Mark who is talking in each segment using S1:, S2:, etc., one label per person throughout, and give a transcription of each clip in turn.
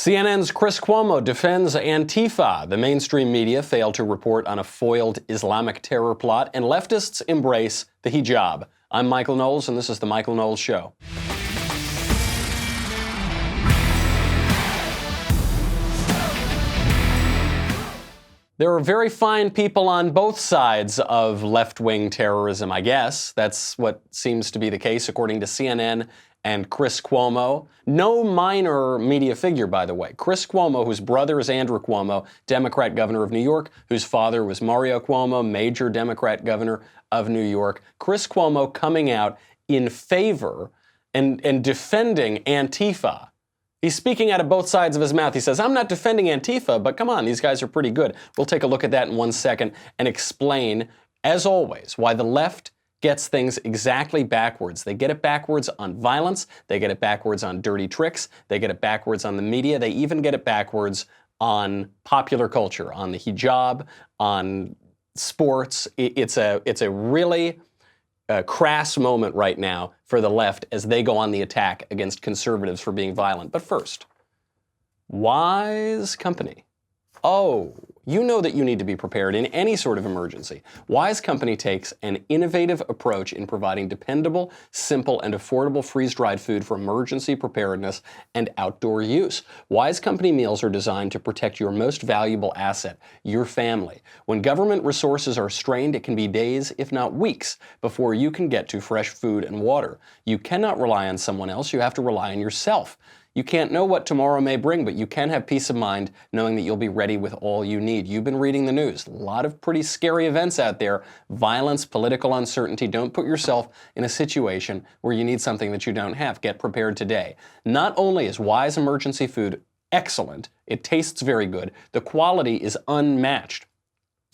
S1: CNN's Chris Cuomo defends Antifa. The mainstream media failed to report on a foiled Islamic terror plot, and leftists embrace the hijab. I'm Michael Knowles, and this is The Michael Knowles Show. There are very fine people on both sides of left-wing terrorism, I guess. That's what seems to be the case, according to CNN and Chris Cuomo. No minor media figure, by the way. Chris Cuomo, whose brother is Andrew Cuomo, Democrat governor of New York, whose father was Mario Cuomo, major Democrat governor of New York. Chris Cuomo coming out in favor and defending Antifa. He's speaking out of both sides of his mouth. He says, I'm not defending Antifa, but come on, these guys are pretty good. We'll take a look at that in 1 second and explain, as always, why the left gets things exactly backwards. They get it backwards on violence. They get it backwards on dirty tricks. They get it backwards on the media. They even get it backwards on popular culture, on the hijab, on sports. It's a really crass moment right now for the left as they go on the attack against conservatives for being violent. But first, Wise Company. Oh, you know that you need to be prepared in any sort of emergency. Wise Company takes an innovative approach in providing dependable, simple, and affordable freeze-dried food for emergency preparedness and outdoor use. Wise Company meals are designed to protect your most valuable asset, your family. When government resources are strained, it can be days, if not weeks, before you can get to fresh food and water. You cannot rely on someone else. You have to rely on yourself. You can't know what tomorrow may bring, but you can have peace of mind knowing that you'll be ready with all you need. You've been reading the news. A lot of pretty scary events out there. Violence, political uncertainty. Don't put yourself in a situation where you need something that you don't have. Get prepared today. Not only is Wise emergency food excellent, it tastes very good, the quality is unmatched.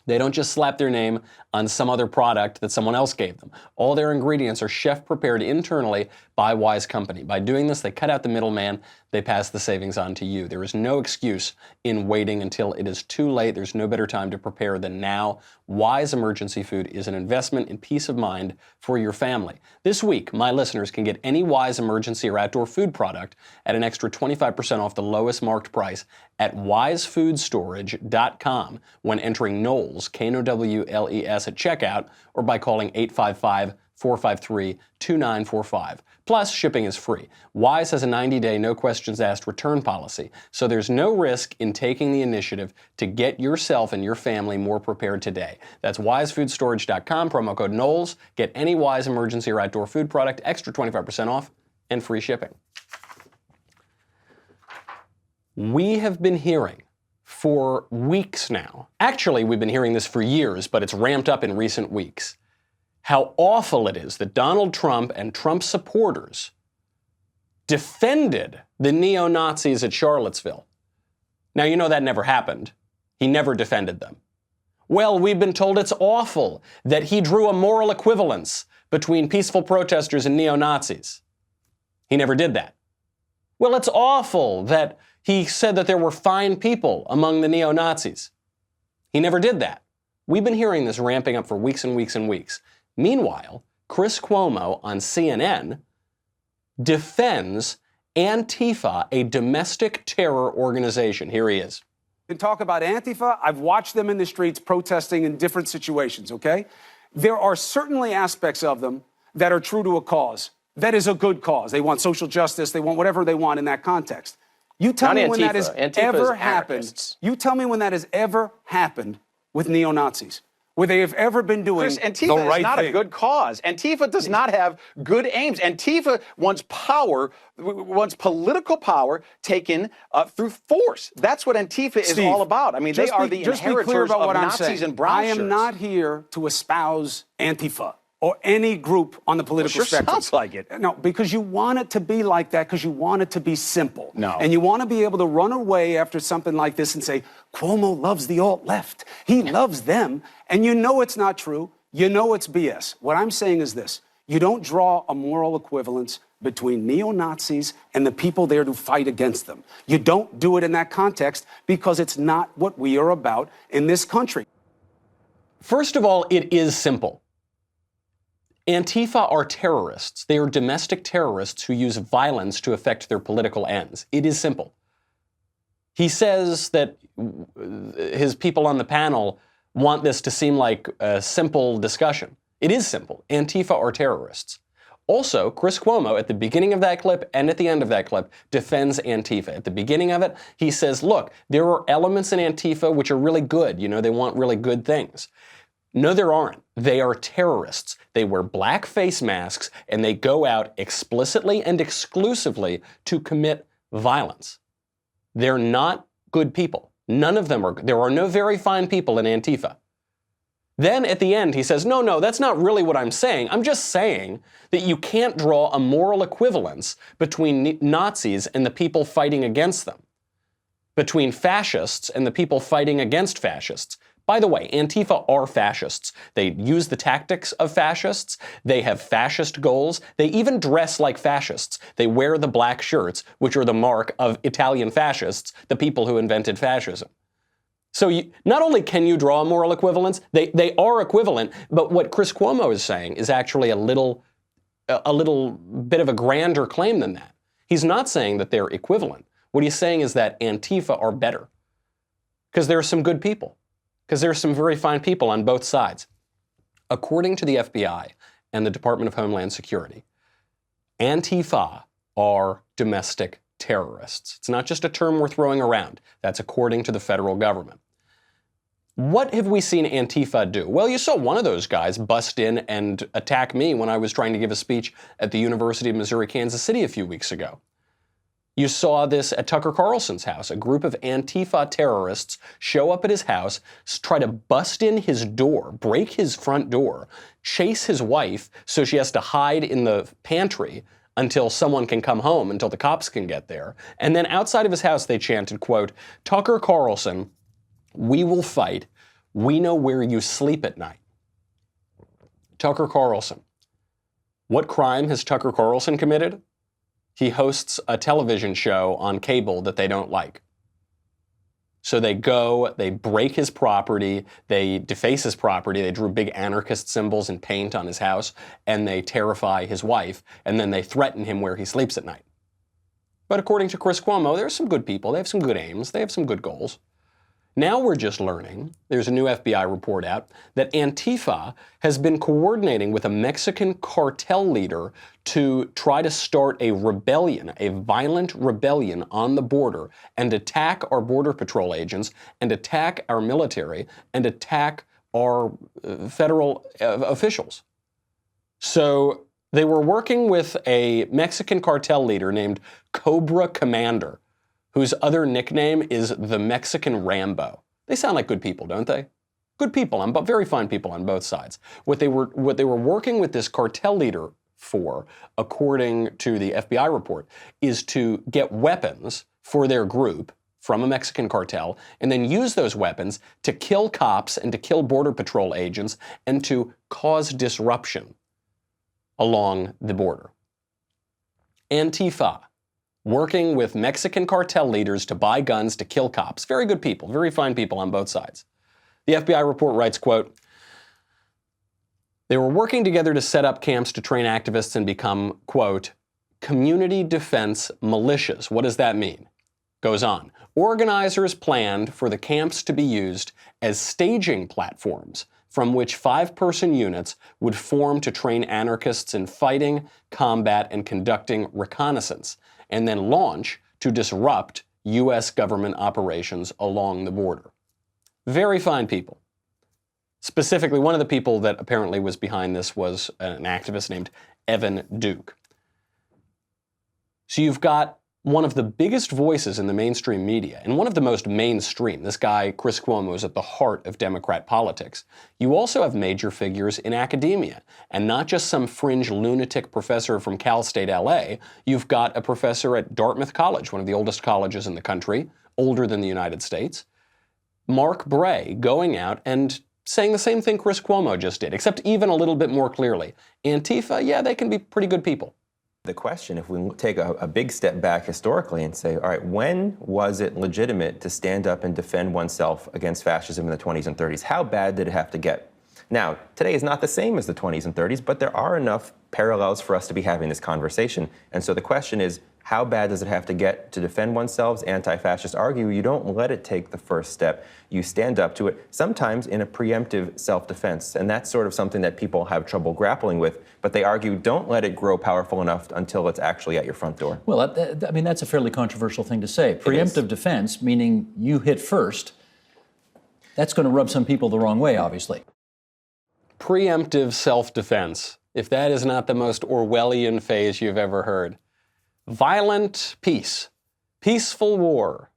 S1: They don't just slap their name on some other product that someone else gave them. All their ingredients are chef-prepared internally by Wise Company. By doing this, they cut out the middleman. They pass the savings on to you. There is no excuse in waiting until it is too late. There's no better time to prepare than now. Wise emergency food is an investment in peace of mind for your family. This week, my listeners can get any Wise emergency or outdoor food product at an extra 25% off the lowest marked price at wisefoodstorage.com when entering Knowles, Knowles, at checkout, or by calling 855-453-2945. Plus, shipping is free. Wise has a 90-day, no-questions-asked return policy, so there's no risk in taking the initiative to get yourself and your family more prepared today. That's wisefoodstorage.com, promo code Knowles. Get any Wise emergency or outdoor food product, extra 25% off, and free shipping. We have been hearing for weeks now, actually we've been hearing this for years, but it's ramped up in recent weeks, how awful it is that Donald Trump and Trump supporters defended the neo-Nazis at Charlottesville. Now, you know that never happened. He never defended them. Well, we've been told it's awful that he drew a moral equivalence between peaceful protesters and neo-Nazis. He never did that. Well, it's awful that he said that there were fine people among the neo-Nazis. He never did that. We've been hearing this ramping up for weeks and weeks and weeks. Meanwhile, Chris Cuomo on CNN defends Antifa, a domestic terror organization. Here he is.
S2: And talk about Antifa. I've watched them in the streets protesting in different situations, okay? There are certainly aspects of them that are true to a cause. That is a good cause. They want social justice. They want whatever they want in that context. You tell me when that has ever happened. You tell me when that has ever happened with neo-Nazis, where they have ever been doing
S3: Chris, Antifa
S2: the right
S3: is not
S2: thing.
S3: a good cause. Antifa does not have good aims. Antifa wants power, wants political power taken through force. That's what Antifa is all about. I mean, they are the inheritors of Nazis and brown shirts.
S2: I am not here to espouse Antifa or any group on the political spectrum.
S3: Sounds like it.
S2: No, because you want it to be like that, because you want it to be simple.
S3: No.
S2: And you want to be able to run away after something like this and say, Cuomo loves the alt-left. He loves them. And you know it's not true. You know it's BS. What I'm saying is this. You don't draw a moral equivalence between neo-Nazis and the people there to fight against them. You don't do it in that context because it's not what we are about in this country.
S1: First of all, it is simple. Antifa are terrorists. They are domestic terrorists who use violence to effect their political ends. It is simple. He says that his people on the panel want this to seem like a simple discussion. It is simple. Antifa are terrorists. Also, Chris Cuomo, at the beginning of that clip and at the end of that clip, defends Antifa. At the beginning of it, he says, look, there are elements in Antifa which are really good. You know, they want really good things. No, there aren't. They are terrorists. They wear black face masks and they go out explicitly and exclusively to commit violence. They're not good people. None of them are. There are no very fine people in Antifa. Then at the end, he says, no, that's not really what I'm saying. I'm just saying that you can't draw a moral equivalence between Nazis and the people fighting against them, between fascists and the people fighting against fascists. By the way, Antifa are fascists. They use the tactics of fascists. They have fascist goals. They even dress like fascists. They wear the black shirts, which are the mark of Italian fascists, the people who invented fascism. So not only can you draw a moral equivalence, they are equivalent, but what Chris Cuomo is saying is actually a little bit of a grander claim than that. He's not saying that they're equivalent. What he's saying is that Antifa are better because there are some good people, because there are some very fine people on both sides. According to the FBI and the Department of Homeland Security, Antifa are domestic terrorists. It's not just a term we're throwing around. That's according to the federal government. What have we seen Antifa do? Well, you saw one of those guys bust in and attack me when I was trying to give a speech at the University of Missouri-Kansas City a few weeks ago. You saw this at Tucker Carlson's house. A group of Antifa terrorists show up at his house, try to bust in his door, break his front door, chase his wife so she has to hide in the pantry until someone can come home, until the cops can get there. And then outside of his house, they chanted, quote, Tucker Carlson, we will fight. We know where you sleep at night. Tucker Carlson. What crime has Tucker Carlson committed? He hosts a television show on cable that they don't like. So they go, they break his property, they deface his property, they drew big anarchist symbols and paint on his house, and they terrify his wife, and then they threaten him where he sleeps at night. But according to Chris Cuomo, there are some good people, they have some good aims, they have some good goals. Now we're just learning, there's a new FBI report out, that Antifa has been coordinating with a Mexican cartel leader to try to start a rebellion, a violent rebellion on the border and attack our Border Patrol agents and attack our military and attack our federal officials. So they were working with a Mexican cartel leader named Cobra Commander, whose other nickname is the Mexican Rambo. They sound like good people, don't they? Good people, but very fine people on both sides. What they were working with this cartel leader for, according to the FBI report, is to get weapons for their group from a Mexican cartel and then use those weapons to kill cops and to kill Border Patrol agents and to cause disruption along the border. Antifa, working with Mexican cartel leaders to buy guns to kill cops. Very good people, very fine people on both sides. The FBI report writes, quote, they were working together to set up camps to train activists and become, quote, community defense militias. What does that mean? Goes on. Organizers planned for the camps to be used as staging platforms from which 5-person units would form to train anarchists in fighting, combat, and conducting reconnaissance, and then launch to disrupt U.S. government operations along the border. Very fine people. Specifically, one of the people that apparently was behind this was an activist named Evan Duke. So you've got one of the biggest voices in the mainstream media, and one of the most mainstream. This guy, Chris Cuomo, is at the heart of Democrat politics. You also have major figures in academia, and not just some fringe lunatic professor from Cal State LA. You've got a professor at Dartmouth College, one of the oldest colleges in the country, older than the United States, Mark Bray, going out and saying the same thing Chris Cuomo just did, except even a little bit more clearly. Antifa, yeah, they can be pretty good people.
S4: The question, if we take a big step back historically and say, all right, when was it legitimate to stand up and defend oneself against fascism in the 20s and 30s? How bad did it have to get? Now, today is not the same as the 20s and 30s, but there are enough parallels for us to be having this conversation. And so the question is, How bad does it have to get to defend oneself? Anti-fascists argue you don't let it take the first step. You stand up to it, sometimes in a preemptive self-defense. And that's sort of something that people have trouble grappling with. But they argue don't let it grow powerful enough until it's actually at your front door.
S5: Well, I mean, that's a fairly controversial thing to say. Preemptive defense, meaning you hit first, that's going to rub some people the wrong way, obviously.
S1: Preemptive self-defense, if that is not the most Orwellian phrase you've ever heard. Violent peace, peaceful war,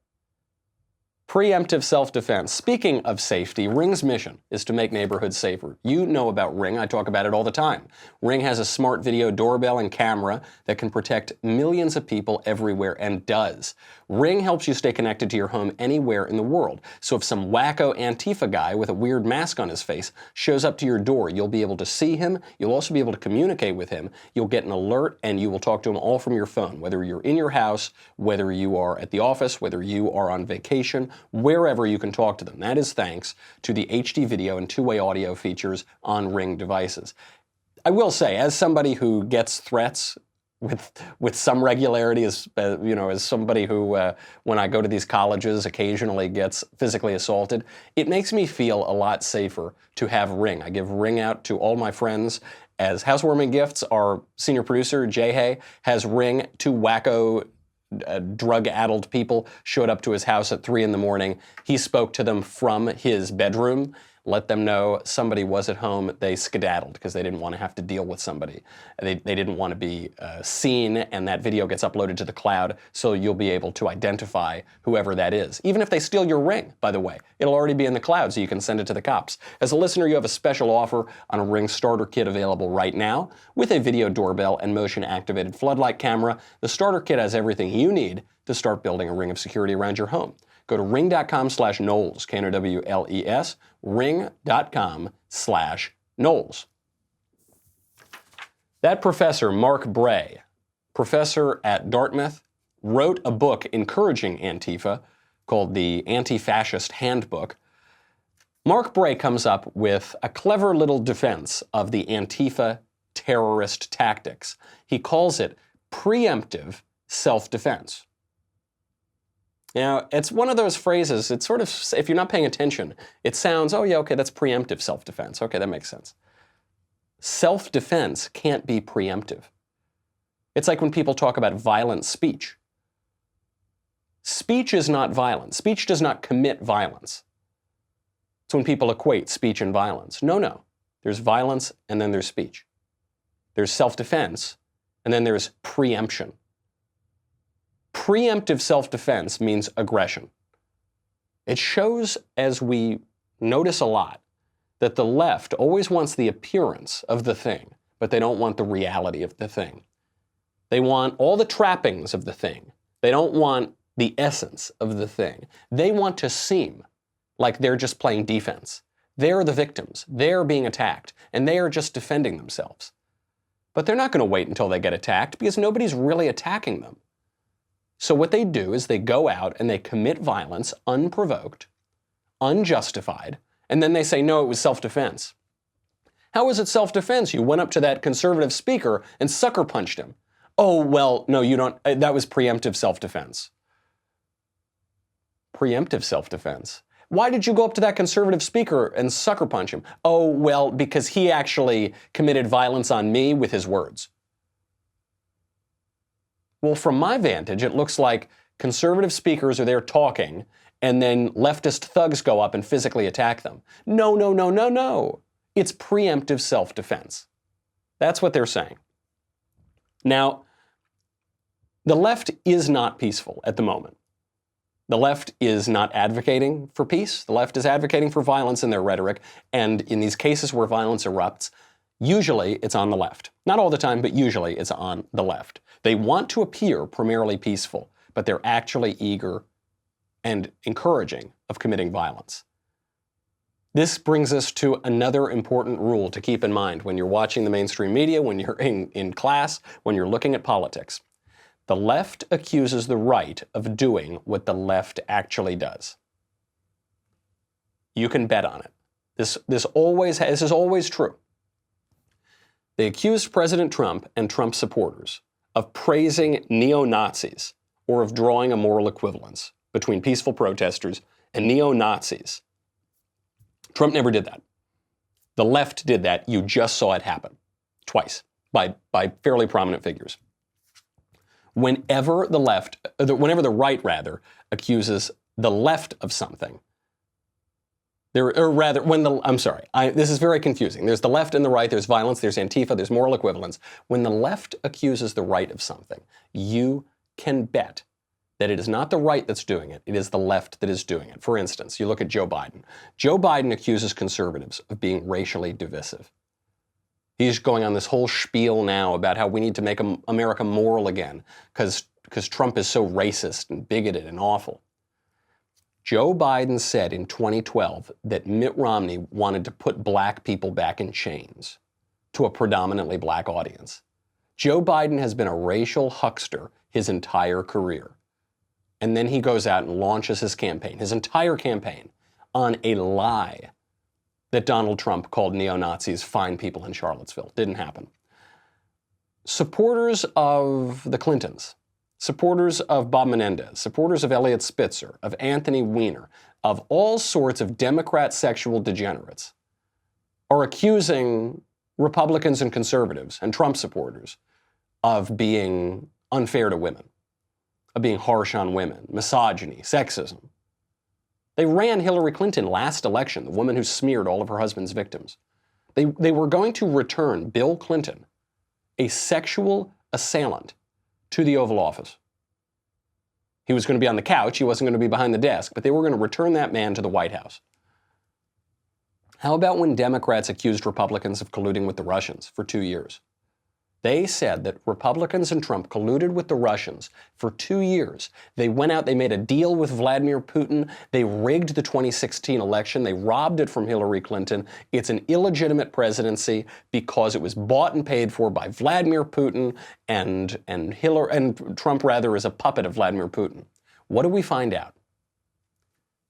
S1: preemptive self-defense. Speaking of safety, Ring's mission is to make neighborhoods safer. You know about Ring. I talk about it all the time. Ring has a smart video doorbell and camera that can protect millions of people everywhere, and does. Ring helps you stay connected to your home anywhere in the world. So if some wacko Antifa guy with a weird mask on his face shows up to your door, you'll be able to see him. You'll also be able to communicate with him. You'll get an alert, and you will talk to him all from your phone, whether you're in your house, whether you are at the office, whether you are on vacation, wherever you can talk to them. That is thanks to the HD video and two-way audio features on Ring devices. I will say, as somebody who gets threats with some regularity, as somebody who, when I go to these colleges, occasionally gets physically assaulted, it makes me feel a lot safer to have Ring. I give Ring out to all my friends as housewarming gifts. Our senior producer, Jay Hay, has Ring. Two wacko drug-addled people showed up to his house at 3 a.m. He spoke to them from his bedroom, let them know somebody was at home. They skedaddled because they didn't want to have to deal with somebody. They didn't want to be seen, and that video gets uploaded to the cloud, so you'll be able to identify whoever that is. Even if they steal your Ring, by the way, it'll already be in the cloud, so you can send it to the cops. As a listener, you have a special offer on a Ring starter kit available right now with a video doorbell and motion-activated floodlight camera. The starter kit has everything you need to start building a ring of security around your home. Go to ring.com/Knowles, Knowles, ring.com/Knowles. That professor, Mark Bray, professor at Dartmouth, wrote a book encouraging Antifa called the Anti-Fascist Handbook. Mark Bray comes up with a clever little defense of the Antifa terrorist tactics. He calls it preemptive self-defense. Now, it's one of those phrases, it's sort of, if you're not paying attention, it sounds, oh yeah, okay, that's preemptive self-defense. Okay, that makes sense. Self-defense can't be preemptive. It's like when people talk about violent speech. Speech is not violence. Speech does not commit violence. It's when people equate speech and violence. No. There's violence, and then there's speech. There's self-defense, and then there's preemption. Preemptive self-defense means aggression. It shows, as we notice a lot, that the left always wants the appearance of the thing, but they don't want the reality of the thing. They want all the trappings of the thing. They don't want the essence of the thing. They want to seem like they're just playing defense. They're the victims. They're being attacked, and they are just defending themselves. But they're not going to wait until they get attacked because nobody's really attacking them. So what they do is they go out and they commit violence unprovoked, unjustified, and then they say, no, it was self-defense. How was it self-defense? You went up to that conservative speaker and sucker punched him. Oh, well, no, you don't. That was preemptive self-defense. Preemptive self-defense. Why did you go up to that conservative speaker and sucker punch him? Oh, well, because he actually committed violence on me with his words. Well, from my vantage, it looks like conservative speakers are there talking, and then leftist thugs go up and physically attack them. No. It's preemptive self-defense. That's what they're saying. Now, the left is not peaceful at the moment. The left is not advocating for peace. The left is advocating for violence in their rhetoric, and in these cases where violence erupts, usually it's on the left. Not all the time, but usually it's on the left. They want to appear primarily peaceful, but they're actually eager and encouraging of committing violence. This brings us to another important rule to keep in mind when you're watching the mainstream media, when you're in class, when you're looking at politics. The left accuses the right of doing what the left actually does. You can bet on it. This is always true. They accused President Trump and Trump supporters of praising neo-Nazis or of drawing a moral equivalence between peaceful protesters and neo-Nazis. Trump never did that. The left did that. You just saw it happen twice by fairly prominent figures. Whenever the right accuses the left of something, this is very confusing. There's the left and the right, there's violence, there's Antifa, there's moral equivalence. When the left accuses the right of something, you can bet that it is not the right that's doing it, it is the left that is doing it. For instance, you look at Joe Biden. Joe Biden accuses conservatives of being racially divisive. He's going on this whole spiel now about how we need to make America moral again because Trump is so racist and bigoted and awful. Joe Biden said in 2012 that Mitt Romney wanted to put black people back in chains to a predominantly black audience. Joe Biden has been a racial huckster his entire career. And then he goes out and launches his campaign, his entire campaign, on a lie that Donald Trump called neo-Nazis fine people in Charlottesville. Didn't happen. Supporters of the Clintons, supporters of Bob Menendez, supporters of Eliot Spitzer, of Anthony Weiner, of all sorts of Democrat sexual degenerates, are accusing Republicans and conservatives and Trump supporters of being unfair to women, of being harsh on women, misogyny, sexism. They ran Hillary Clinton last election, the woman who smeared all of her husband's victims. They were going to return Bill Clinton, a sexual assailant, to the Oval Office. He was going to be on the couch, he wasn't going to be behind the desk, but they were going to return that man to the White House. How about when Democrats accused Republicans of colluding with the Russians for 2 years? They said that Republicans and Trump colluded with the Russians for 2 years. They went out, they made a deal with Vladimir Putin, they rigged the 2016 election, they robbed it from Hillary Clinton. It's an illegitimate presidency because it was bought and paid for by Vladimir Putin, and Trump is a puppet of Vladimir Putin. What do we find out?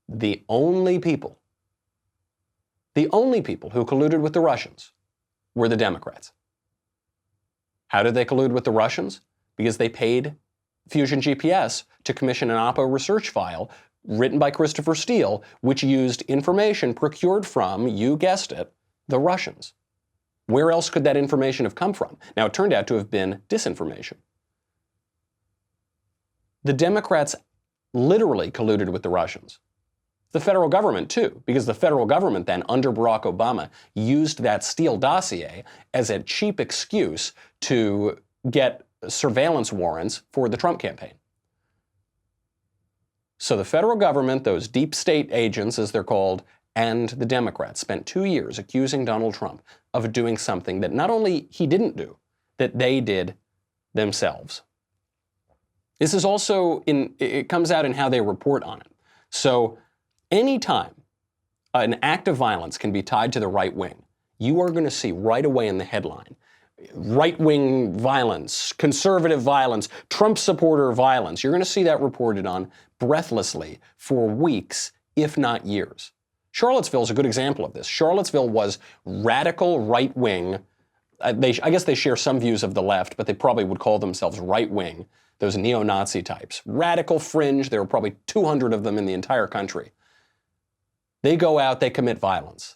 S1: The only people who colluded with the Russians were the Democrats. How did they collude with the Russians? Because they paid Fusion GPS to commission an Oppo research file written by Christopher Steele, which used information procured from, you guessed it, the Russians. Where else could that information have come from? Now, it turned out to have been disinformation. The Democrats literally colluded with the Russians. The federal government, too, because the federal government then, under Barack Obama, used that Steele dossier as a cheap excuse to get surveillance warrants for the Trump campaign. So the federal government, those deep state agents, as they're called, and the Democrats spent 2 years accusing Donald Trump of doing something that not only he didn't do, that they did themselves. This is also, it comes out in how they report on it. So anytime an act of violence can be tied to the right wing, you are going to see right away in the headline, right-wing violence, conservative violence, Trump supporter violence. You're going to see that reported on breathlessly for weeks, if not years. Charlottesville is a good example of this. Charlottesville was radical right-wing. I guess they share some views of the left, but they probably would call themselves right-wing, those neo-Nazi types. Radical fringe, there were probably 200 of them in the entire country. They go out, they commit violence.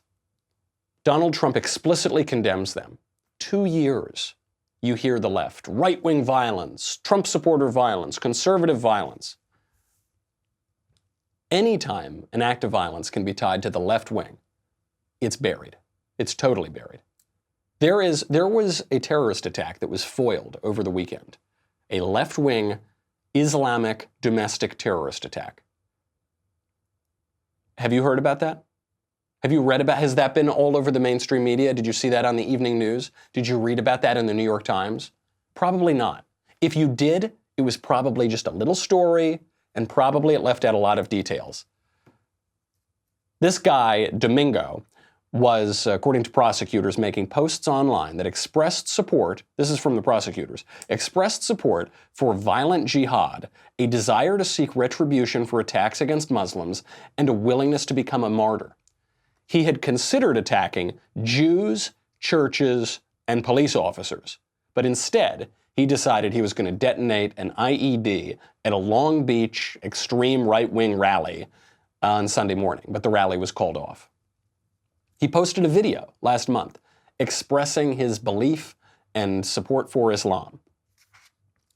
S1: Donald Trump explicitly condemns them. 2 years, you hear the left. Right-wing violence, Trump supporter violence, conservative violence. Anytime an act of violence can be tied to the left wing, it's buried. It's totally buried. There was a terrorist attack that was foiled over the weekend. A left-wing Islamic domestic terrorist attack. Have you heard about that? Have you read about, has that been all over the mainstream media? Did you see that on the evening news? Did you read about that in the New York Times? Probably not. If you did, it was probably just a little story, and probably it left out a lot of details. This guy, Domingo, was, according to prosecutors, making posts online that expressed support, this is from the prosecutors, expressed support for violent jihad, a desire to seek retribution for attacks against Muslims, and a willingness to become a martyr. He had considered attacking Jews, churches, and police officers, but instead, he decided he was going to detonate an IED at a Long Beach extreme right-wing rally on Sunday morning, but the rally was called off. He posted a video last month expressing his belief and support for Islam.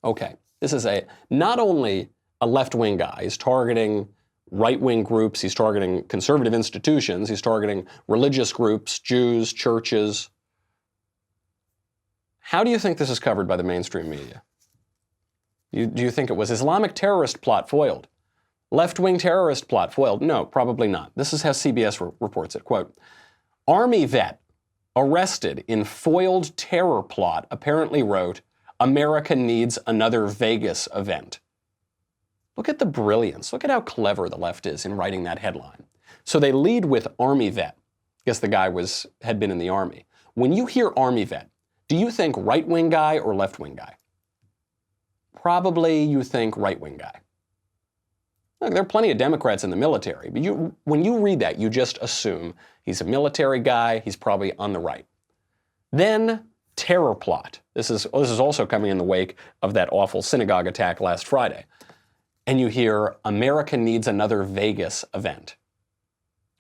S1: Okay, this is not only a left-wing guy, he's targeting right-wing groups, he's targeting conservative institutions, he's targeting religious groups, Jews, churches. How do you think this is covered by the mainstream media? Do you think it was Islamic terrorist plot foiled? Left-wing terrorist plot foiled? No, probably not. This is how CBS reports it. Quote, Army vet arrested in foiled terror plot apparently wrote, America needs another Vegas event. Look at the brilliance. Look at how clever the left is in writing that headline. So they lead with Army vet. I guess the guy had been in the Army. When you hear Army vet, do you think right-wing guy or left-wing guy? Probably you think right-wing guy. Look, there are plenty of Democrats in the military, but when you read that, you just assume he's a military guy, he's probably on the right. Then terror plot. This is also coming in the wake of that awful synagogue attack last Friday. And you hear, America needs another Vegas event.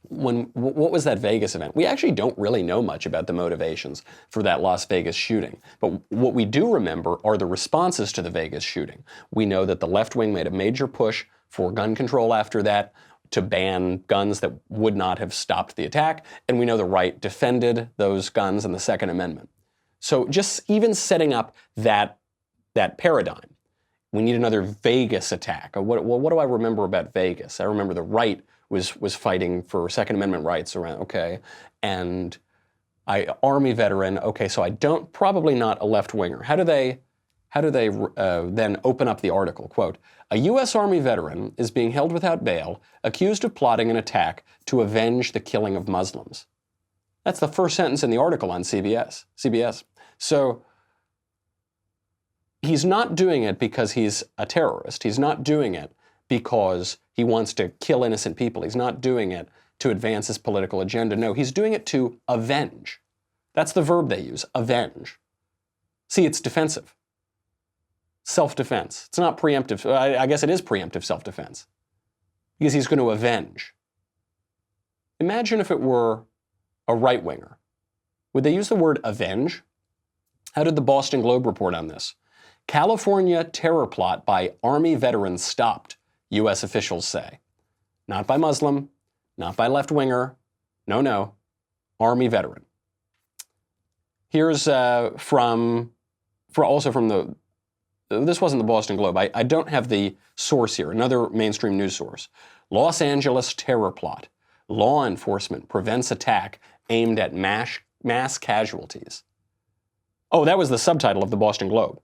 S1: What was that Vegas event? We actually don't really know much about the motivations for that Las Vegas shooting. But what we do remember are the responses to the Vegas shooting. We know that the left wing made a major push for gun control after that, to ban guns that would not have stopped the attack. And we know the right defended those guns in the Second Amendment. So just even setting up that paradigm, we need another Vegas attack. What do I remember about Vegas? I remember the right was fighting for Second Amendment rights around, okay, and Army veteran, okay, so probably not a left-winger. How do they then open up the article? Quote, a U.S. Army veteran is being held without bail, accused of plotting an attack to avenge the killing of Muslims. That's the first sentence in the article on CBS. So he's not doing it because he's a terrorist. He's not doing it because he wants to kill innocent people. He's not doing it to advance his political agenda. No, he's doing it to avenge. That's the verb they use, avenge. See, it's defensive. Self-defense. It's not preemptive. I guess it is preemptive self-defense because he's going to avenge. Imagine if it were a right-winger. Would they use the word avenge? How did the Boston Globe report on this? California terror plot by Army veterans stopped, U.S. officials say. Not by Muslim, not by left-winger. No, Army veteran. Here's also from this wasn't the Boston Globe. I don't have the source here, another mainstream news source. Los Angeles terror plot. Law enforcement prevents attack aimed at mass casualties. Oh, that was the subtitle of the Boston Globe.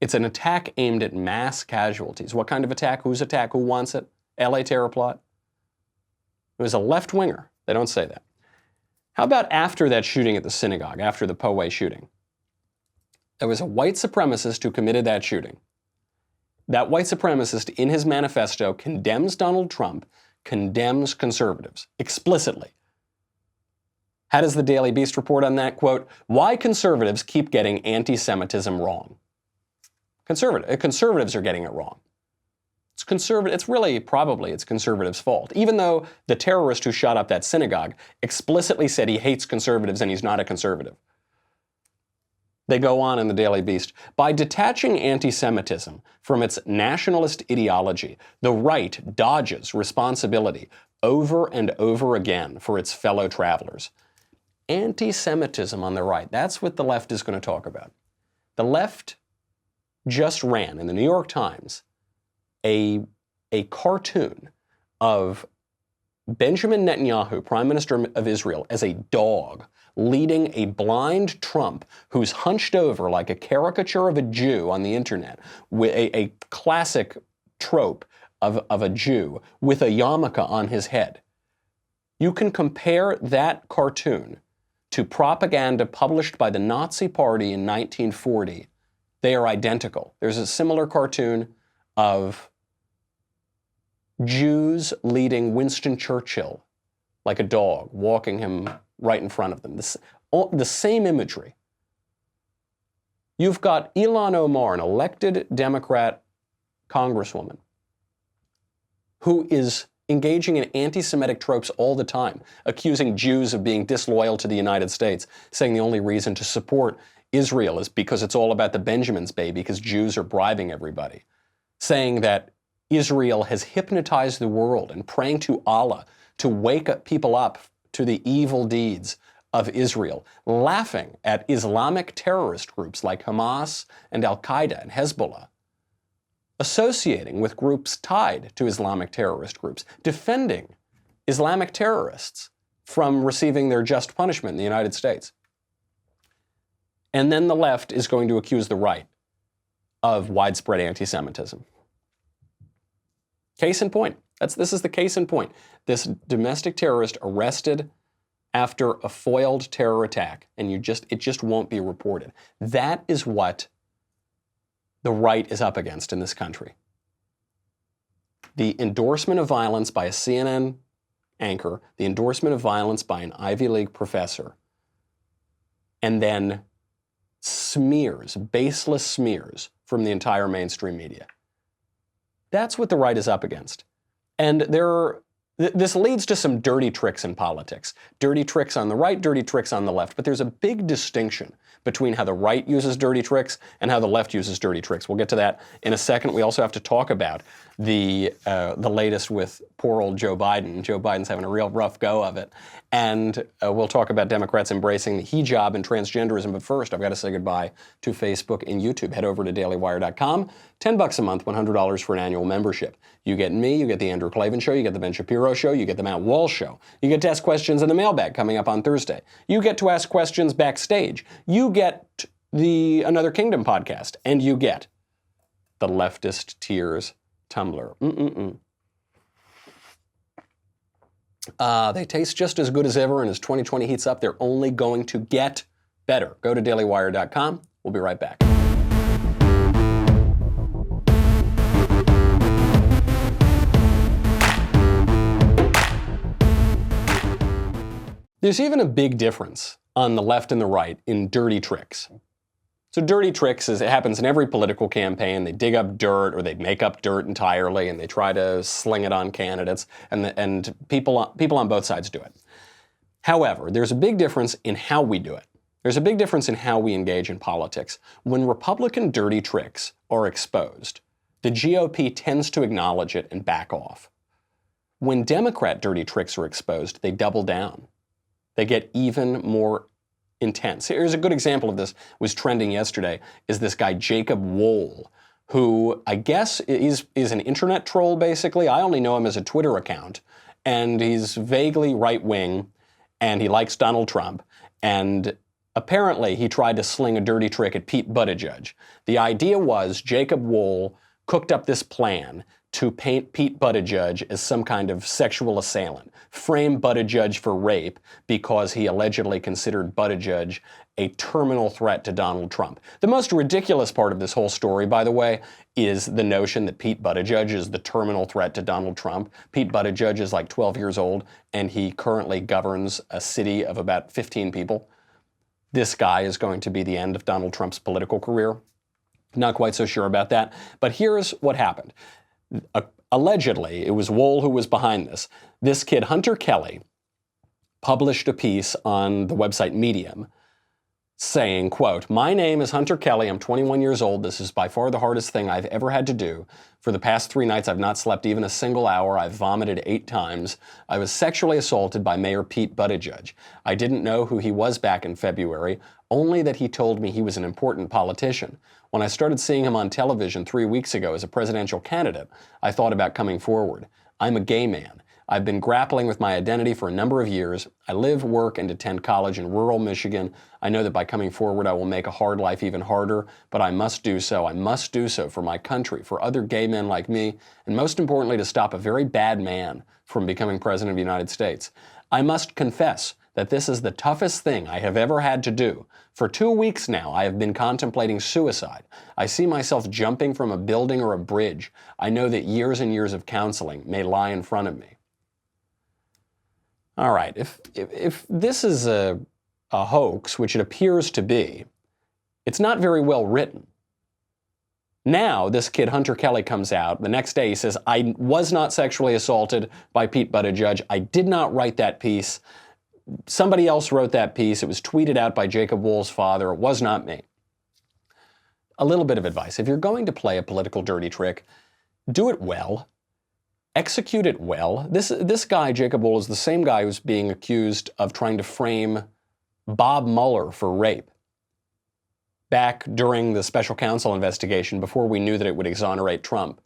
S1: It's an attack aimed at mass casualties. What kind of attack? Whose attack? Who wants it? LA terror plot? It was a left-winger. They don't say that. How about after that shooting at the synagogue, after the Poway shooting? There was a white supremacist who committed that shooting. That white supremacist, in his manifesto, condemns Donald Trump, condemns conservatives, explicitly. How does the Daily Beast report on that? Quote, why conservatives keep getting anti-Semitism wrong. Conservatives are getting it wrong. It's really probably conservatives' fault. Even though the terrorist who shot up that synagogue explicitly said he hates conservatives and he's not a conservative. They go on in the Daily Beast. By detaching anti-Semitism from its nationalist ideology, the right dodges responsibility over and over again for its fellow travelers. Anti-Semitism on the right, that's what the left is going to talk about. The left just ran in the New York Times a cartoon of Benjamin Netanyahu, Prime Minister of Israel, as a dog leading a blind Trump who's hunched over like a caricature of a Jew on the internet, with a classic trope of a Jew with a yarmulke on his head. You can compare that cartoon to propaganda published by the Nazi Party in 1940. They are identical. There's a similar cartoon of Jews leading Winston Churchill like a dog, walking him right in front of them. The same imagery. You've got Ilhan Omar, an elected Democrat congresswoman, who is engaging in anti-Semitic tropes all the time, accusing Jews of being disloyal to the United States, saying the only reason to support Israel is because it's all about the Benjamins, baby, because Jews are bribing everybody, saying that Israel has hypnotized the world and praying to Allah to wake up people up to the evil deeds of Israel, laughing at Islamic terrorist groups like Hamas and Al-Qaeda and Hezbollah, associating with groups tied to Islamic terrorist groups, defending Islamic terrorists from receiving their just punishment in the United States. And then the left is going to accuse the right of widespread anti-Semitism. Case in point. This is the case in point. This domestic terrorist arrested after a foiled terror attack, and it just won't be reported. That is what the right is up against in this country. The endorsement of violence by a CNN anchor, the endorsement of violence by an Ivy League professor, and then smears, baseless smears from the entire mainstream media. That's what the right is up against. And this leads to some dirty tricks in politics. Dirty tricks on the right, dirty tricks on the left. But there's a big distinction between how the right uses dirty tricks and how the left uses dirty tricks. We'll get to that in a second. We also have to talk about the latest with poor old Joe Biden. Joe Biden's having a real rough go of it. And we'll talk about Democrats embracing the hijab and transgenderism. But first, I've got to say goodbye to Facebook and YouTube. Head over to dailywire.com. $10 a month, $100 for an annual membership. You get me, you get the Andrew Klavan Show, you get the Ben Shapiro Show, you get the Matt Walsh Show. You get to ask questions in the mailbag coming up on Thursday. You get to ask questions backstage. You get the Another Kingdom podcast. And you get the Leftist Tears Tumbler. They taste just as good as ever, and as 2020 heats up, they're only going to get better. Go to dailywire.com. We'll be right back. There's even a big difference on the left and the right in dirty tricks. So dirty tricks it happens in every political campaign. They dig up dirt or they make up dirt entirely and they try to sling it on candidates, and people on both sides do it. However, there's a big difference in how we do it. There's a big difference in how we engage in politics. When Republican dirty tricks are exposed, the GOP tends to acknowledge it and back off. When Democrat dirty tricks are exposed, they double down. They get even more intense. Here's a good example of this, was trending yesterday, is this guy Jacob Wohl, who I guess is an internet troll, basically. I only know him as a Twitter account, and he's vaguely right-wing, and he likes Donald Trump, and apparently he tried to sling a dirty trick at Pete Buttigieg. The idea was Jacob Wohl cooked up this plan to paint Pete Buttigieg as some kind of sexual assailant, frame Buttigieg for rape because he allegedly considered Buttigieg a terminal threat to Donald Trump. The most ridiculous part of this whole story, by the way, is the notion that Pete Buttigieg is the terminal threat to Donald Trump. Pete Buttigieg is like 12 years old, and he currently governs a city of about 15 people. This guy is going to be the end of Donald Trump's political career. Not quite so sure about that. But here's what happened. Allegedly, it was Wohl who was behind this. This kid, Hunter Kelly, published a piece on the website Medium saying, quote, "My name is Hunter Kelly. I'm 21 years old. This is by far the hardest thing I've ever had to do. For the past 3 nights, I've not slept even a single hour. I've vomited 8 times. I was sexually assaulted by Mayor Pete Buttigieg. I didn't know who he was back in February, only that he told me he was an important politician. When I started seeing him on television 3 weeks ago as a presidential candidate, I thought about coming forward. I'm a gay man. I've been grappling with my identity for a number of years. I live, work, and attend college in rural Michigan. I know that by coming forward, I will make a hard life even harder, but I must do so. I must do so for my country, for other gay men like me, and most importantly, to stop a very bad man from becoming president of the United States. I must confess that this is the toughest thing I have ever had to do. For 2 weeks now, I have been contemplating suicide. I see myself jumping from a building or a bridge. I know that years and years of counseling may lie in front of me." All right, if this is a hoax, which it appears to be, It's not very well written. Now, this kid, Hunter Kelly, comes out. The next day he says, I was not sexually assaulted by Pete Buttigieg. I did not write that piece. Somebody else wrote that piece. It was tweeted out by Jacob Wool's father. It was not me. A little bit of advice. If you're going to play a political dirty trick, do it well. Execute it well. This guy, Jacob Wool, is the same guy who's being accused of trying to frame Bob Mueller for rape. Back during the special counsel investigation, before we knew that it would exonerate Trump,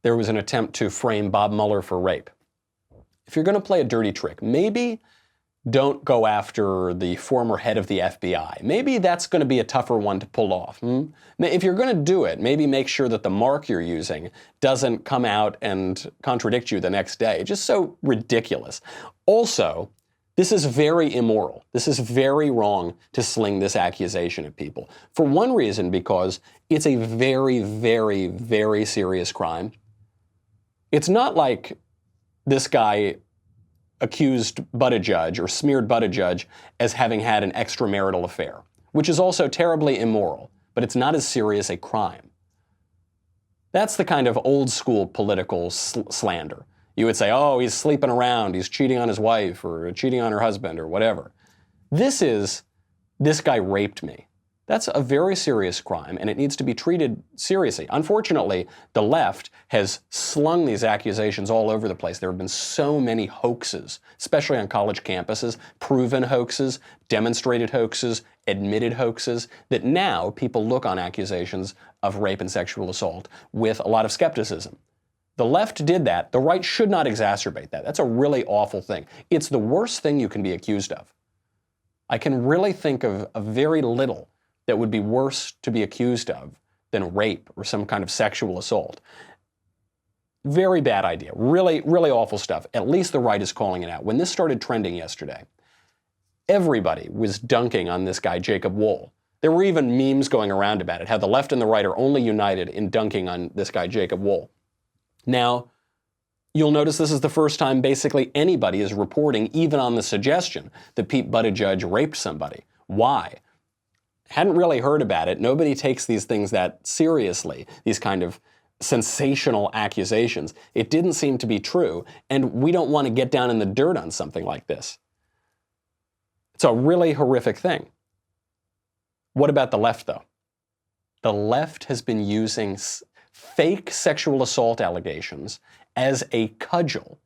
S1: there was an attempt to frame Bob Mueller for rape. If you're going to play a dirty trick, maybe don't go after the former head of the FBI. Maybe that's going to be a tougher one to pull off. If you're going to do it, maybe make sure that the mark you're using doesn't come out and contradict you the next day. It's just so ridiculous. Also, this is very immoral. This is very wrong to sling this accusation at people. For one reason, because it's a very, very, very serious crime. It's not like this guy accused Buttigieg or smeared Buttigieg as having had an extramarital affair, which is also terribly immoral, but it's not as serious a crime. That's the kind of old school political slander. You would say, oh, he's sleeping around, he's cheating on his wife or cheating on her husband or whatever. This guy raped me. That's a very serious crime, and it needs to be treated seriously. Unfortunately, the left has slung these accusations all over the place. There have been so many hoaxes, especially on college campuses, proven hoaxes, demonstrated hoaxes, admitted hoaxes, that now people look on accusations of rape and sexual assault with a lot of skepticism. The left did that. The right should not exacerbate that. That's a really awful thing. It's the worst thing you can be accused of. I can really think of very little that would be worse to be accused of than rape or some kind of sexual assault. Very bad idea. Really, really awful stuff. At least the right is calling it out. When this started trending yesterday, everybody was dunking on this guy, Jacob Wool. There were even memes going around about it, how the left and the right are only united in dunking on this guy, Jacob Wool. Now, you'll notice this is the first time basically anybody is reporting, even on the suggestion, that Pete Buttigieg raped somebody. Why? Hadn't really heard about it. Nobody takes these things that seriously, these kind of sensational accusations. It didn't seem to be true, and we don't want to get down in the dirt on something like this. It's a really horrific thing. What about the left, though? The left has been using fake sexual assault allegations as a cudgel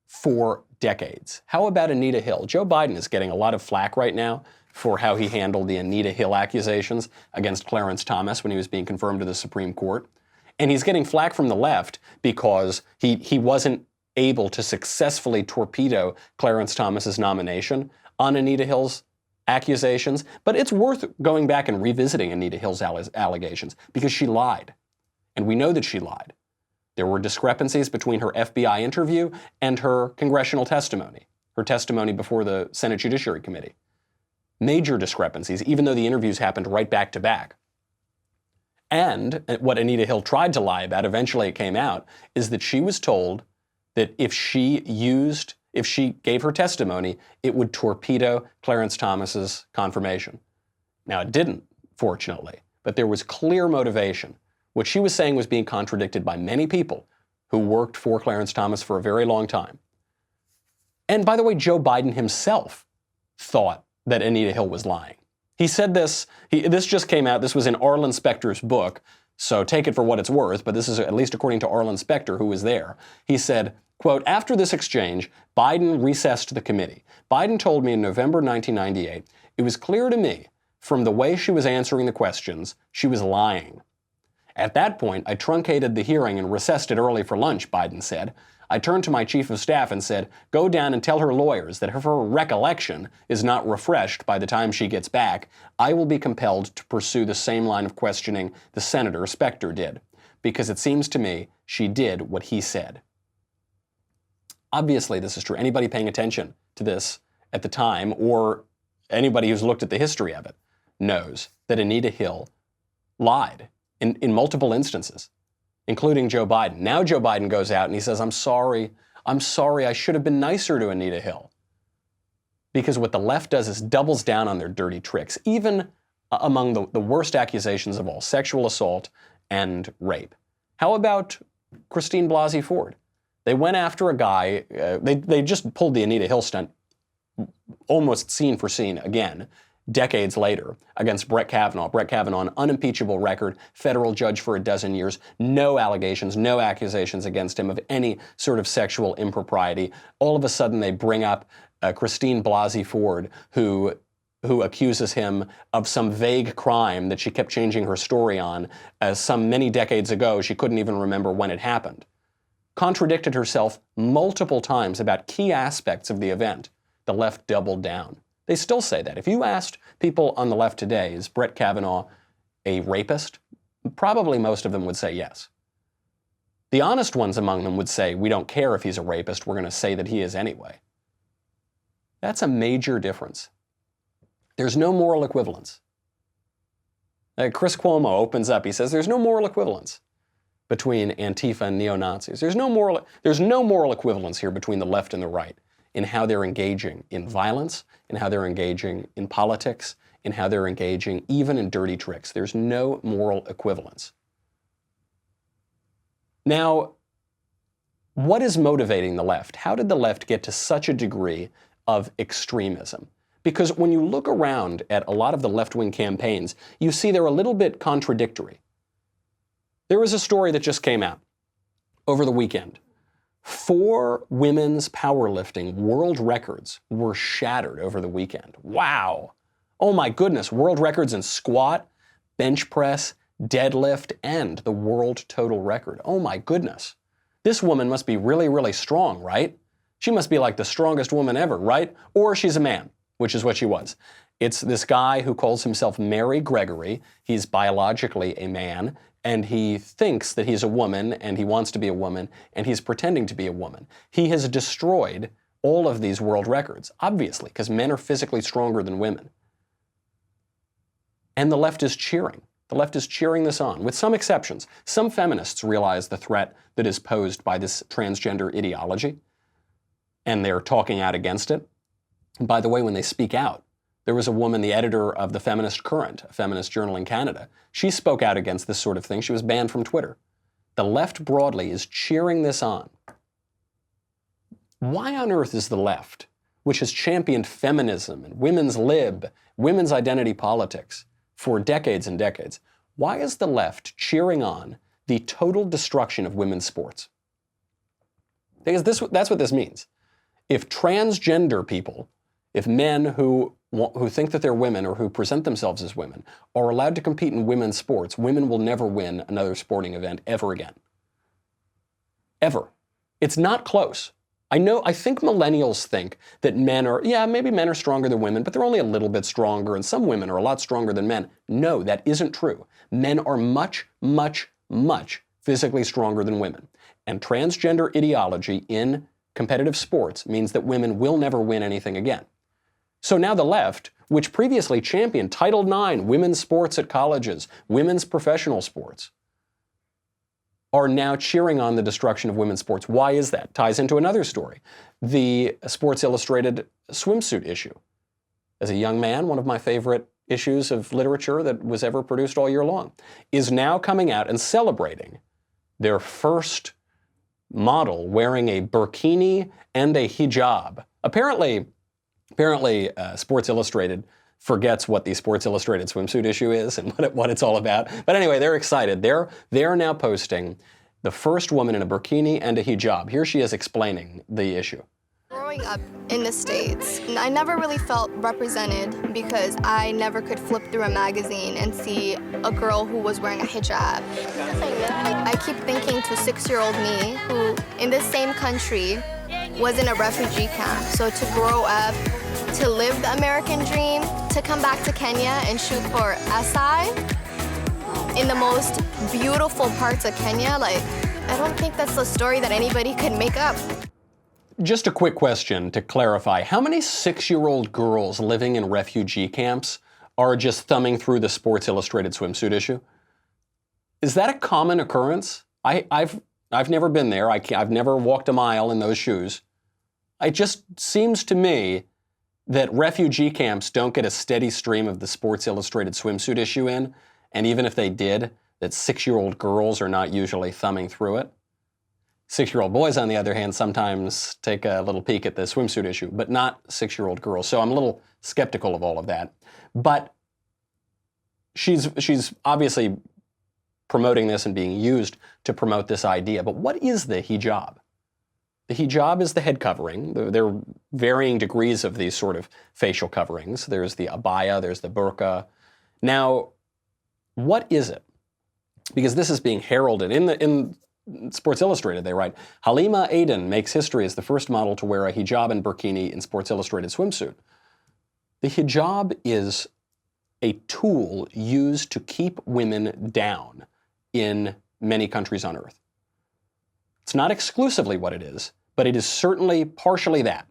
S1: for decades. How about Anita Hill? Joe Biden is getting a lot of flack right now for how he handled the Anita Hill accusations against Clarence Thomas when he was being confirmed to the Supreme Court. And he's getting flack from the left because he wasn't able to successfully torpedo Clarence Thomas's nomination on Anita Hill's accusations. But it's worth going back and revisiting Anita Hill's allegations because she lied. And we know that she lied. There were discrepancies between her FBI interview and her congressional testimony, her testimony before the Senate Judiciary Committee. Major discrepancies, even though the interviews happened right back to back. And what Anita Hill tried to lie about, eventually it came out, is that she was told that if she gave her testimony, it would torpedo Clarence Thomas's confirmation. Now, it didn't, fortunately, but there was clear motivation. What she was saying was being contradicted by many people who worked for Clarence Thomas for a very long time. And by the way, Joe Biden himself thought that Anita Hill was lying. He said this, this just came out, this was in Arlen Specter's book, so take it for what it's worth, but this is at least according to Arlen Specter, who was there. He said, quote, after this exchange, Biden recessed the committee. Biden told me in November 1998, it was clear to me from the way she was answering the questions, she was lying. At that point, I truncated the hearing and recessed it early for lunch, Biden said. I turned to my chief of staff and said, go down and tell her lawyers that if her recollection is not refreshed by the time she gets back, I will be compelled to pursue the same line of questioning the Senator Specter did, because it seems to me she did what he said. Obviously, this is true. Anybody paying attention to this at the time, or anybody who's looked at the history of it, knows that Anita Hill lied in multiple instances, including Joe Biden. Now Joe Biden goes out and he says, I'm sorry, I should have been nicer to Anita Hill. Because what the left does is doubles down on their dirty tricks. Even among the worst accusations of all, sexual assault and rape. How about Christine Blasey Ford? They went after a guy, they just pulled the Anita Hill stunt almost scene for scene again, decades later, against Brett Kavanaugh. Brett Kavanaugh, an unimpeachable record, federal judge for a dozen years, no allegations, no accusations against him of any sort of sexual impropriety. All of a sudden they bring up Christine Blasey Ford, who accuses him of some vague crime that she kept changing her story on some many decades ago. She couldn't even remember when it happened. Contradicted herself multiple times about key aspects of the event. The left doubled down. They still say that. If you asked people on the left today, is Brett Kavanaugh a rapist? Probably most of them would say yes. The honest ones among them would say, we don't care if he's a rapist, we're going to say that he is anyway. That's a major difference. There's no moral equivalence. Chris Cuomo opens up, he says there's no moral equivalence between Antifa and neo-Nazis. There's no moral equivalence here between the left and the right in how they're engaging in violence, in how they're engaging in politics, in how they're engaging even in dirty tricks. There's no moral equivalence. Now, what is motivating the left? How did the left get to such a degree of extremism? Because when you look around at a lot of the left-wing campaigns, you see they're a little bit contradictory. There was a story that just came out over the weekend. 4 women's powerlifting world records were shattered over the weekend. Wow. Oh my goodness, world records in squat, bench press, deadlift, and the world total record. Oh my goodness. This woman must be really, really strong, right? She must be like the strongest woman ever, right? Or she's a man, which is what she was. It's this guy who calls himself Mary Gregory. He's biologically a man, and he thinks that he's a woman, and he wants to be a woman, and he's pretending to be a woman. He has destroyed all of these world records, obviously, because men are physically stronger than women. And the left is cheering. The left is cheering this on, with some exceptions. Some feminists realize the threat that is posed by this transgender ideology, and they're talking out against it. And by the way, when they speak out, there was a woman, the editor of the Feminist Current, a feminist journal in Canada. She spoke out against this sort of thing. She was banned from Twitter. The left broadly is cheering this on. Why on earth is the left, which has championed feminism and women's lib, women's identity politics for decades and decades, why is the left cheering on the total destruction of women's sports? Because that's what this means. If transgender people, if men who think that they're women or who present themselves as women are allowed to compete in women's sports, women will never win another sporting event ever again. Ever. It's not close. I think millennials think that maybe men are stronger than women, but they're only a little bit stronger, and some women are a lot stronger than men. No, that isn't true. Men are much, much, much physically stronger than women. And transgender ideology in competitive sports means that women will never win anything again. So now the left, which previously championed Title IX, women's sports at colleges, women's professional sports, are now cheering on the destruction of women's sports. Why is that? Ties into another story, the Sports Illustrated swimsuit issue. As a young man, one of my favorite issues of literature that was ever produced all year long, is now coming out and celebrating their first model wearing a burkini and a hijab. Apparently, Sports Illustrated forgets what the Sports Illustrated swimsuit issue is and what it's all about. But anyway, they're excited. They're now posting the first woman in a burkini and a hijab. Here she is explaining the issue.
S6: Growing up in the States, I never really felt represented because I never could flip through a magazine and see a girl who was wearing a hijab. I keep thinking to 6-year-old me, who in this same country was in a refugee camp. So to grow up, to live the American dream, to come back to Kenya and shoot for SI in the most beautiful parts of Kenya, I don't think that's a story that anybody could make up.
S1: Just a quick question to clarify. How many 6-year-old girls living in refugee camps are just thumbing through the Sports Illustrated swimsuit issue? Is that a common occurrence? I've never been there. I've never walked a mile in those shoes. It just seems to me that refugee camps don't get a steady stream of the Sports Illustrated swimsuit issue in, and even if they did, that 6-year-old girls are not usually thumbing through it. 6-year-old boys, on the other hand, sometimes take a little peek at the swimsuit issue, but not 6-year-old girls. So I'm a little skeptical of all of that. But she's obviously promoting this and being used to promote this idea. But what is the hijab? The hijab is the head covering. There are varying degrees of these sort of facial coverings. There's the abaya, there's the burqa. Now, what is it? Because this is being heralded. In Sports Illustrated, they write, Halima Aden makes history as the first model to wear a hijab and burkini in Sports Illustrated swimsuit. The hijab is a tool used to keep women down in many countries on earth. It's not exclusively what it is, but it is certainly partially that.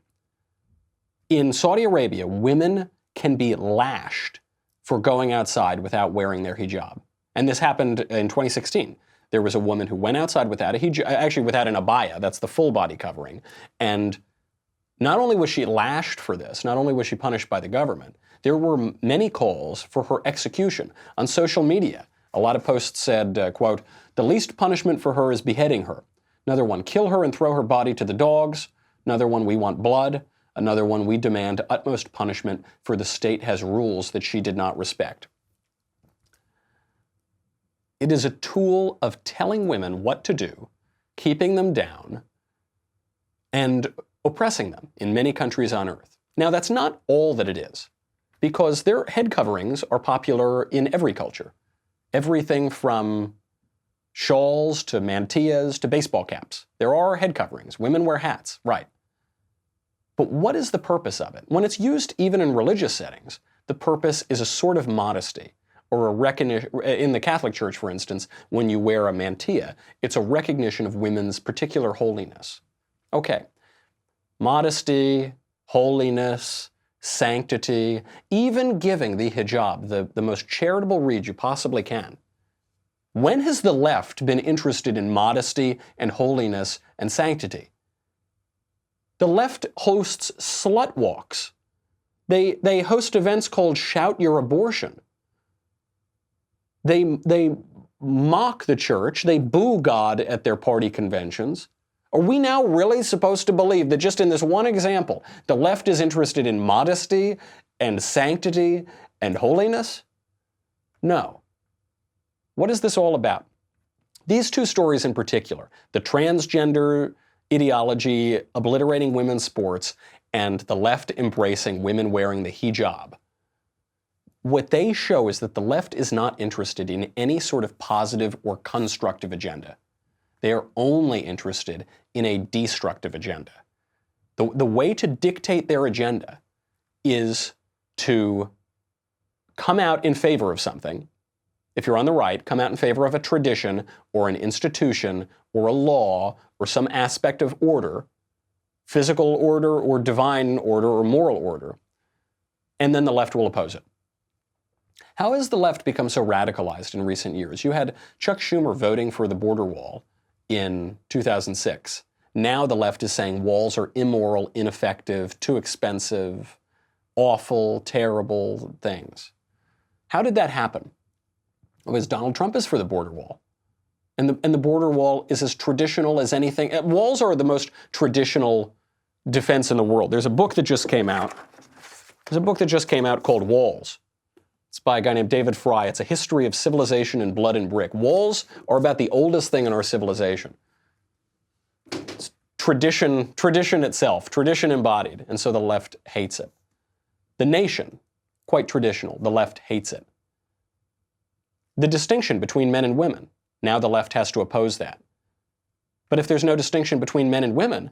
S1: In Saudi Arabia, women can be lashed for going outside without wearing their hijab. And this happened in 2016. There was a woman who went outside without a hijab, actually without an abaya, that's the full body covering. And not only was she lashed for this, not only was she punished by the government, there were many calls for her execution on social media. A lot of posts said, quote, the least punishment for her is beheading her. Another one, kill her and throw her body to the dogs. Another one, we want blood. Another one, we demand utmost punishment, for the state has rules that she did not respect. It is a tool of telling women what to do, keeping them down, and oppressing them in many countries on earth. Now, that's not all that it is, because their head coverings are popular in every culture. Everything from shawls to mantillas to baseball caps. There are head coverings. Women wear hats, right. But what is the purpose of it? When it's used even in religious settings, the purpose is a sort of modesty, or a recognition. In the Catholic Church, for instance, when you wear a mantilla, it's a recognition of women's particular holiness. Okay, modesty, holiness, sanctity, even giving the hijab, the most charitable read you possibly can. When has the left been interested in modesty and holiness and sanctity? The left hosts slut walks. They host events called Shout Your Abortion. They mock the church. They boo God at their party conventions. Are we now really supposed to believe that just in this one example, the left is interested in modesty and sanctity and holiness? No. What is this all about? These two stories in particular, the transgender ideology obliterating women's sports and the left embracing women wearing the hijab, what they show is that the left is not interested in any sort of positive or constructive agenda. They are only interested in a destructive agenda. The way to dictate their agenda is to come out in favor of something. If you're on the right, come out in favor of a tradition or an institution or a law or some aspect of order, physical order or divine order or moral order, and then the left will oppose it. How has the left become so radicalized in recent years? You had Chuck Schumer voting for the border wall in 2006. Now the left is saying walls are immoral, ineffective, too expensive, awful, terrible things. How did that happen? Because Donald Trump is for the border wall. And the border wall is as traditional as anything. Walls are the most traditional defense in the world. There's a book that just came out. Called Walls. It's by a guy named David Fry. It's a history of civilization in blood and brick. Walls are about the oldest thing in our civilization. It's tradition itself, tradition embodied, and so the left hates it. The nation, quite traditional, the left hates it. The distinction between men and women, now the left has to oppose that. But if there's no distinction between men and women,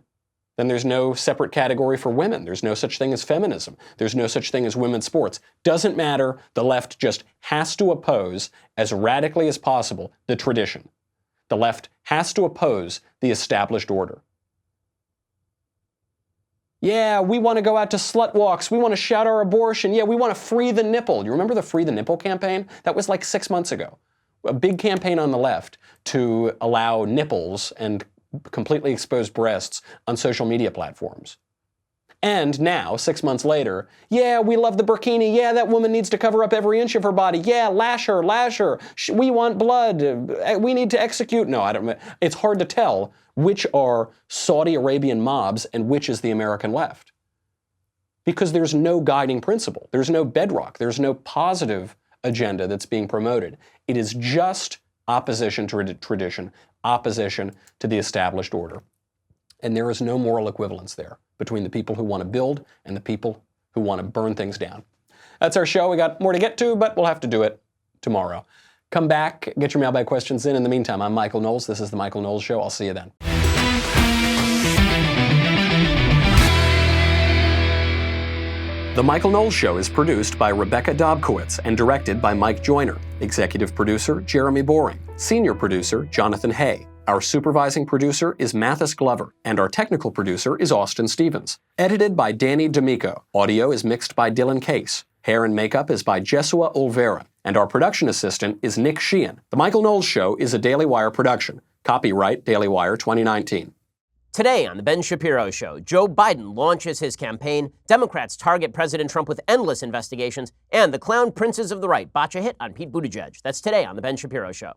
S1: then there's no separate category for women. There's no such thing as feminism. There's no such thing as women's sports. Doesn't matter. The left just has to oppose, as radically as possible, the tradition. The left has to oppose the established order. Yeah, we want to go out to slut walks. We want to shout our abortion. Yeah, we want to free the nipple. You remember the Free the Nipple campaign? That was like 6 months ago. A big campaign on the left to allow nipples and completely exposed breasts on social media platforms. And now, 6 months later, yeah, we love the burkini. Yeah, that woman needs to cover up every inch of her body. Yeah, lash her, lash her. We want blood. We need to execute. No, I don't. It's hard to tell which are Saudi Arabian mobs and which is the American left. Because there's no guiding principle. There's no bedrock. There's no positive agenda that's being promoted. It is just opposition to tradition, opposition to the established order. And there is no moral equivalence there between the people who want to build and the people who want to burn things down. That's our show. We got more to get to, but we'll have to do it tomorrow. Come back, get your mailbag questions in. In the meantime, I'm Michael Knowles. This is The Michael Knowles Show. I'll see you then. The Michael Knowles Show is produced by Rebecca Dobkowitz and directed by Mike Joyner. Executive producer, Jeremy Boring. Senior producer, Jonathan Hay. Our supervising producer is Mathis Glover, and our technical producer is Austin Stevens. Edited by Danny D'Amico. Audio is mixed by Dylan Case. Hair and makeup is by Jesua Olvera, and our production assistant is Nick Sheehan. The Michael Knowles Show is a Daily Wire production. Copyright Daily Wire 2019.
S7: Today on The Ben Shapiro Show, Joe Biden launches his campaign, Democrats target President Trump with endless investigations, and the clown princes of the right botch a hit on Pete Buttigieg. That's today on The Ben Shapiro Show.